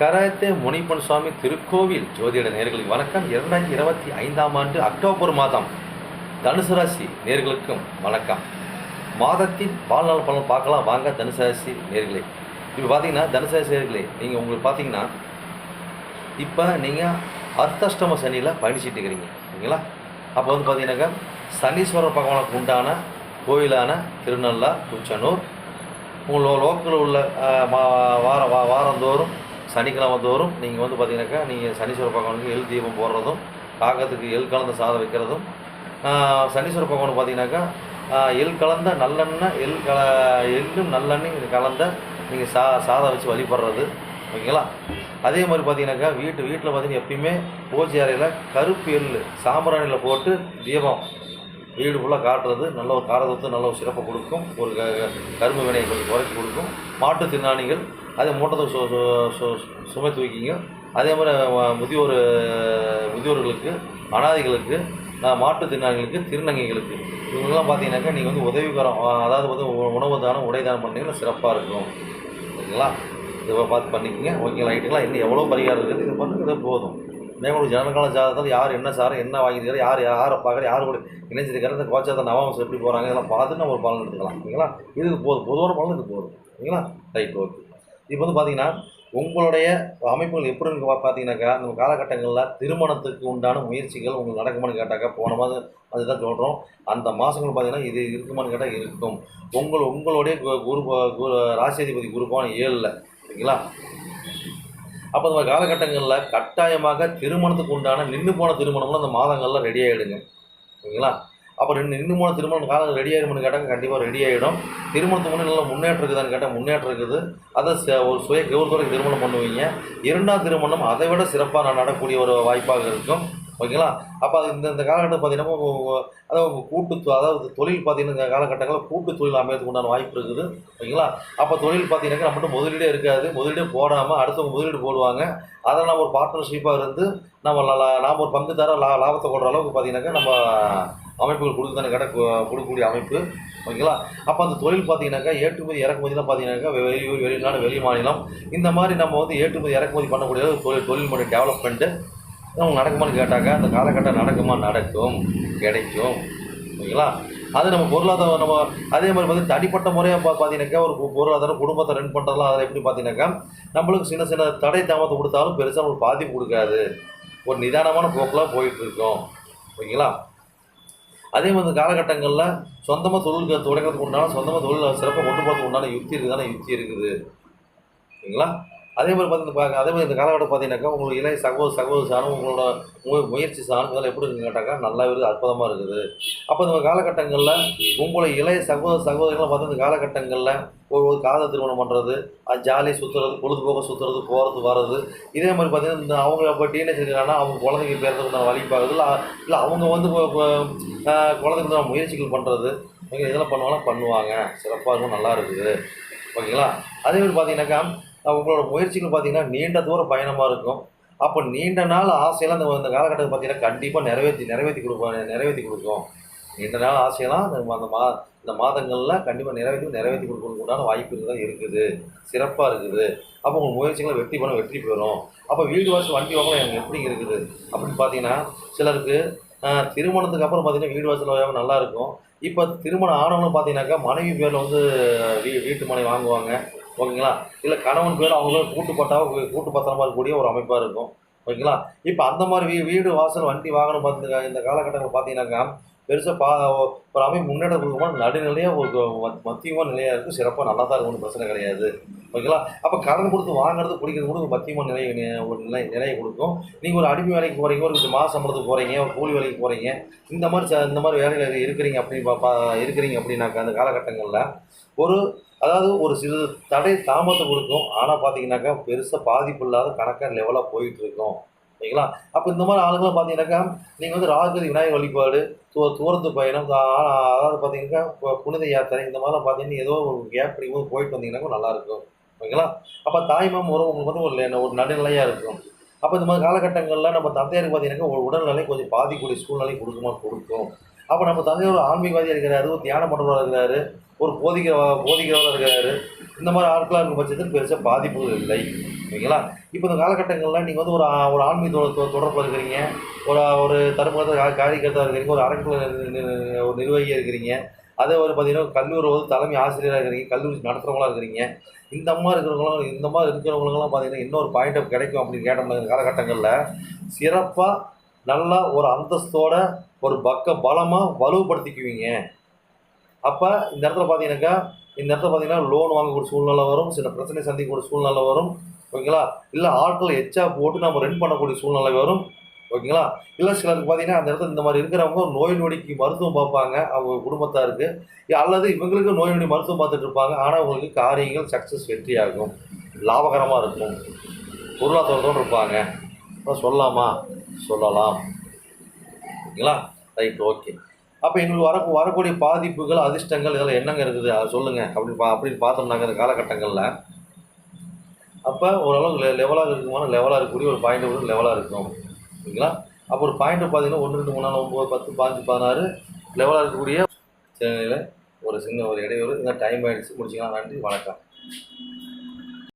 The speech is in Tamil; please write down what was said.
கராத்தே முனிப்பன் சுவாமி திருக்கோவில் ஜோதிட நேர்களுக்கு வணக்கம். 2025ஆம் ஆண்டு அக்டோபர் மாதம் தனுசு ராசி நேர்களுக்கும் வணக்கம். மாதத்தின் வாழ்நாள் பலன் பார்க்கலாம் வாங்க. தனுசு ராசி நேர்களே, இப்போ பார்த்தீங்கன்னா தனுசு ராசி நேர்களே, நீங்கள் உங்களுக்கு பார்த்தீங்கன்னா இப்போ நீங்கள் அர்த்தாஷ்டம சனியில் பயணிச்சிட்டு இருக்கிறீங்க சரிங்களா. அப்போ வந்து பார்த்தீங்கன்னாக்கா சனீஸ்வரர் பகவானுக்கு உண்டான கோயிலான திருநள்ளா குச்சனூர் உங்களோட லோக்கலில் உள்ள வாரந்தோறும் சனிக்கிழமை தோறும் நீங்கள் வந்து பார்த்தீங்கன்னாக்கா நீங்கள் சனீஸ்வர பகவானுக்கு எள் தீபம் போடுறதும் காகத்துக்கு எள் கலந்த சாதம் வைக்கிறதும் சனீஸ்வர பகவானுக்கு பார்த்தீங்கன்னாக்கா எள் கலந்த நல்லெண்ணெய் எள்ளும் நல்லெண்ணெய் கலந்த நீங்கள் சாதம் வச்சு வழிபடுறது ஓகேங்களா. அதே மாதிரி பார்த்தீங்கன்னாக்கா வீட்டில் பார்த்தீங்கன்னா எப்பயுமே பூஜை அறையில் கருப்பு எள் சாம்பிராணியில் போட்டு தீபம் வீடு ஃபுல்லாக காட்டுறது நல்ல ஒரு காரதத்து நல்ல ஒரு சிறப்பை கொடுக்கும். ஒரு கரும்பு வினையை கொஞ்சம் குறைச்சி கொடுக்கும். மாற்றுத்திறனாளிகள் அதே மூட்டத்தை சுமை தூக்கிங்க. அதே மாதிரி முதியோர்களுக்கு அனாதைகளுக்கு மாற்றுத்திறனாளிகளுக்கு திருநங்கைகளுக்கு இவங்கெல்லாம் பார்த்தீங்கன்னாக்கா நீங்கள் வந்து உதவிகரம் அதாவது வந்து உணவு தானம் உடை தானம் பண்ணிங்கன்னா சிறப்பாக இருக்கும் ஓகேங்களா. இதை பார்த்து பண்ணிக்கோங்க ஓகேங்களா. ரைட்டுங்களா. இன்னும் எவ்வளோ பரிகாரம் இருக்குது இது பண்ணுறது போதும். மேலும் ஜனகால ஜாதகத்தில் யார் என்ன சாரம் என்ன வாங்கியிருக்காரு யாரை பார்க்குற யார் கூட இணைஞ்சிருக்காரு இந்த கோச்சாரத்தை நவாம்சம் எப்படி போகிறாங்க இதெல்லாம் பார்த்துட்டு நம்ம ஒரு பலன் எடுத்துக்கலாம் ஓகேங்களா. இதுக்கு போதும் பொதுவான பலன் இது போதும் ஓகேங்களா. Right okay. இப்போ வந்து பார்த்தீங்கன்னா உங்களுடைய அமைப்புகள் எப்படி பார்த்தீங்கன்னாக்கா நம்ம காலகட்டங்களில் திருமணத்துக்கு உண்டான முயற்சிகள் உங்களுக்கு நடக்குமான்னு கேட்டாக்கா போன மாதம் அதுதான் சொல்கிறோம். அந்த மாதங்கள் பார்த்தீங்கன்னா இது இருக்குமான்னு கேட்டால் இருக்கும். உங்களுடைய குரு ராசியாதிபதி குருபான 7ல் ஓகேங்களா. அப்போ இந்த காலகட்டங்களில் கட்டாயமாக திருமணத்துக்கு உண்டான நின்று போன திருமணம்லாம் அந்த மாதங்களில் ரெடி ஆகிடுங்க ஓகேங்களா. அப்போ நின்று போன திருமணம் காலம் ரெடி ஆகிடும்னு கேட்டால் கண்டிப்பாக ரெடி ஆகிடும். திருமணத்துக்கு முன்னே நல்லா முன்னேற்றம் இருக்குதான்னு கேட்டால் முன்னேற்றம் இருக்குது. அதை ஒரு கௌரவத்துறைக்கு திருமணம் பண்ணுவீங்க. 2ஆம் திருமணம் அதை விட சிறப்பாக நடக்கக்கூடிய ஒரு வாய்ப்பாக இருக்கும் ஓகேங்களா. அப்போ அது இந்த காலகட்டம் பார்த்தீங்கன்னா அதாவது தொழில் பார்த்தீங்கன்னா இந்த காலகட்டங்களில் கூட்டு தொழில் அமையறதுக்கு உண்டான வாய்ப்பு இருக்குது ஓகேங்களா. அப்போ தொழில் பார்த்தீங்கன்னாக்கா நம்மகிட்ட முதலீடே இருக்காது. முதலீடே போடாமல் அடுத்தவங்க முதலீடு போடுவாங்க. அதை நம்ம ஒரு பார்ட்னர்ஷிப்பாக இருந்து நாம் ஒரு பங்கு தர லாபத்தை கொடுற அளவுக்கு பார்த்தீங்கன்னாக்கா நம்ம அமைப்புகள் கொடுக்குதானே கொடுக்கக்கூடிய அமைப்பு ஓகேங்களா. அப்போ அந்த தொழில் பார்த்தீங்கன்னாக்கா ஏற்றுமதி இறக்குமதிலாம் பார்த்தீங்கன்னாக்கா வெளியூர் வெளிநாடு வெளி மாநிலம் இந்த மாதிரி நம்ம வந்து ஏற்றுமதி இறக்குமதி பண்ணக்கூடிய தொழில் முறை டெவலப்மெண்ட்டு அவங்க நடக்குமான்னு கேட்டாக்கா அந்த காலகட்டம் நடக்கும் கிடைக்கும் ஓகேங்களா. அது நம்ம பொருளாதாரம் நம்ம அதே மாதிரி பார்த்து தனிப்பட்ட முறையாக பார்த்தீங்கன்னாக்கா ஒரு பொருளாதாரம் குடும்பத்தை ரன் பண்ணுறதுலாம் அதில் எப்படி பார்த்தீங்கன்னாக்கா நம்மளுக்கு சின்ன சின்ன தடை தாமத்தை கொடுத்தாலும் பெருசாக ஒரு பாதிப்பு கொடுக்காது. ஒரு நிதானமான போக்கில் போயிட்டுருக்கோம் ஓகேங்களா. அதே மாதிரி காலகட்டங்களில் சொந்தமாக தொழில் தொடங்கிறதுக்கு உண்டான சொந்தமாக தொழில் சிறப்பாக கொண்டு போகிறதுக்கு உண்டான யுக்தி இருக்குது ஓகேங்களா. அதே மாதிரி அதே மாதிரி இந்த காலகட்டம் பார்த்தீங்கன்னாக்கா உங்களுக்கு இளைய சகோதர சாணம் உங்களோட முயற்சி சாணம் இதெல்லாம் எப்படி இருக்குன்னு கேட்டாக்கா நல்லா இருக்குது அற்புதமாக இருக்குது. அப்போ இந்த காலகட்டங்களில் உங்களை இளைய சகோதரிகளை பார்த்து இந்த காலகட்டங்களில் ஒரு காதல் திருமணம் பண்ணுறது அது ஜாலியாக சுற்றுறது பொழுதுபோக்க சுற்றுறது போகிறது வர்றது இதே மாதிரி பார்த்தீங்கன்னா இந்த அவங்க இப்போ டீனேஜ் இருக்கிறாங்கன்னா அவங்க குழந்தைங்க பேர்றதுக்கு வழிபாகுது இல்லை அவங்க வந்து குழந்தைங்க முயற்சிகள் பண்ணுறது ஓகே இதெல்லாம் பண்ணுவாங்க சிறப்பாக இருக்கும் நல்லா இருக்குது ஓகேங்களா. அதே மாதிரி பார்த்தீங்கன்னாக்கா உங்களோட முயற்சிகள் பார்த்தீங்கன்னா நீண்ட தூர பயணமாக இருக்கும். அப்போ நீண்ட நாள் ஆசையெல்லாம் இந்த காலகட்டத்தில் பார்த்தீங்கன்னா கண்டிப்பாக நிறைவேற்றி கொடுக்கும். நீண்ட நாள் ஆசையெல்லாம் இந்த மாதங்களில் கண்டிப்பாக நிறைவேற்றி கொடுக்கணுன்னு வாய்ப்பு தான் இருக்குது சிறப்பாக இருக்குது. அப்போ உங்கள் முயற்சிகளை வெற்றி பெறும். அப்போ வீடு வாசல் வண்டி வாங்கலாம் எனக்கு எப்படி இருக்குது அப்படின்னு பார்த்தீங்கன்னா சிலருக்கு திருமணத்துக்கு அப்புறம் பார்த்தீங்கன்னா வீடு வாசல் நல்லா இருக்கும். இப்போ திருமணம் ஆனவங்களும் பார்த்தீங்கன்னாக்கா மனைவி பேரில் வந்து வீட்டு மனை வாங்குவாங்க ஓகேங்களா. இல்லை கணவன் பேர் அவங்க கூட்டு பத்திரமா இருக்கக்கூடிய ஒரு அமைப்பாக இருக்கும் ஓகேங்களா. இப்போ அந்த மாதிரி வீடு வாசல் வண்டி வாகனம் பார்த்து இந்த காலகட்டங்கள் பார்த்தீங்கன்னாக்கா பெருசாக ஒரு அமைப்பு முன்னேற்றம் கொடுக்கும்போது நடுநிலையாக ஒரு மத்தியமான நிலையாக இருக்குது சிறப்பாக நல்லா தான் இருக்கும் பிரச்சனை கிடையாது ஓகேங்களா. அப்போ கடன் கொடுத்து வாங்குறது பிடிக்கிறது கூட ஒரு மத்தியமான நிலையை கொடுக்கும். நீங்கள் ஒரு அடிமை வேலைக்கு போகிறீங்க ஒரு மாத சம்பளத்துக்கு போகிறீங்க ஒரு கூலி வேலைக்கு போகிறீங்க இந்த மாதிரி வேலையில் இருக்கிறீங்க அப்படின்னாக்கா அந்த காலகட்டங்களில் ஒரு சிறு தடை தாமதத்தை கொடுக்கும். ஆனால் பார்த்தீங்கன்னாக்கா பெருசாக பாதிப்பு இல்லாத கணக்கான லெவலாக போயிட்டுருக்கோம் ஓகேங்களா. அப்போ இந்த மாதிரி ஆளுங்களாம் பார்த்தீங்கன்னாக்கா நீங்கள் வந்து ராகுகதி விநாயகர் வழிபாடு தூரத்து பயணம் அதாவது பார்த்தீங்கன்னாக்கா புனித யாத்திரை இந்த மாதிரிலாம் பார்த்தீங்கன்னா ஏதோ ஒரு கேப் கிடைக்கும்போது போயிட்டு வந்தீங்கன்னாக்கா நல்லாயிருக்கும் ஓகேங்களா. அப்போ தாய்மாம் உறவு உங்களுக்கு வந்து ஒரு நடுநிலையாக இருக்கும். அப்போ இந்த மாதிரி காலகட்டங்களில் நம்ம தந்தையாருக்கு பார்த்தீங்கன்னாக்கா ஒரு உடல்நிலை கொஞ்சம் பாதிக்கூடிய சூழ்நிலை கொடுக்கும். அப்போ நம்ம தந்தையார் ஒரு ஆன்மீகவாதியாக இருக்கிறாரு ஒரு தியானம் பண்ணுறவராக இருக்கிறாரு ஒரு போதிக்கிறவராக இருக்கிறாரு இந்த மாதிரி ஆட்களாக இருக்கும் பட்சத்தில் பெருசாக பாதிப்புகள் இல்லை ஓகேங்களா? இப்போ இந்த காலகட்டங்களில் நீங்கள் வந்து ஒரு ஆன்மீக தொடர்பில் இருக்கிறீங்க, ஒரு தர்மத்தை காரியகர்த்தா இருக்கிறீங்க, ஒரு அறக்கட்டளை ஒரு நிர்வாகியாக இருக்கிறீங்க, அதே ஒரு பார்த்தீங்கன்னா கல்லூரி வந்து தலைமை ஆசிரியராக இருக்கிறீங்க, கல்லூரி நடத்துகிறவங்களா இருக்கிறீங்க. இந்த மாதிரி இருக்கிறவங்களுக்கெல்லாம் பார்த்தீங்கன்னா இன்னொரு பாயிண்ட் ஆஃப் கிடைக்கும் அப்படின்னு கேட்டோம்னா இந்த காலகட்டங்களில் சிறப்பாக நல்லா ஒரு அந்தஸ்தோட ஒரு பலமாக வலுப்படுத்திக்குவீங்க. அப்போ இந்த இடத்துல பார்த்தீங்கன்னா லோன் வாங்கக்கூடிய சூழ்நிலை வரும், சில பிரச்சனை சந்திக்கக்கூடிய சூழ்நிலை வரும். ஓகேங்களா? இல்லை ஆட்கள் எச்சா போட்டு நம்ம ரெண்ட் பண்ணக்கூடிய சூழ்நிலை வரும். ஓகேங்களா? இல்லை சிலருக்கு பார்த்தீங்கன்னா அந்த இடத்துல இந்த மாதிரி இருக்கிறவங்க நோய் நொடிக்கு மருத்துவம் பார்ப்பாங்க அவங்க குடும்பத்தாருக்கு, அல்லது இவங்களுக்கு நோய் நொடி மருத்துவம் பார்த்துட்டு இருப்பாங்க. ஆனால் உங்களுக்கு காரியங்கள் சக்ஸஸ் வெற்றியாகும், லாபகரமாக இருக்கும், பொருளாதாரத்தோடு இருப்பாங்க. சொல்லலாமா? சொல்லலாம். ஓகேங்களா? Right, okay. அப்போ எங்களுக்கு வரக்கூடிய பாதிப்புகள், அதிர்ஷ்டங்கள் இதெல்லாம் என்னங்க இருக்குது அதை சொல்லுங்கள் அப்படின்னு பார்த்தோம்னாங்க இந்த காலகட்டங்களில். அப்போ ஓரளவுக்கு லெவலாக இருக்கக்கூடிய ஒரு பாயிண்ட் லெவலாக இருக்கும். ஓகேங்களா? அப்போ ஒரு பாயிண்ட் பார்த்தீங்கன்னா 1 2 3 4 9 10 15 16 லெவலாக இருக்கக்கூடிய ஒரு சின்ன ஒரு இடையூறு. இந்த டைம் ஆகிடுச்சு, முடிச்சிக்கலாம். நன்றி, வணக்கம்.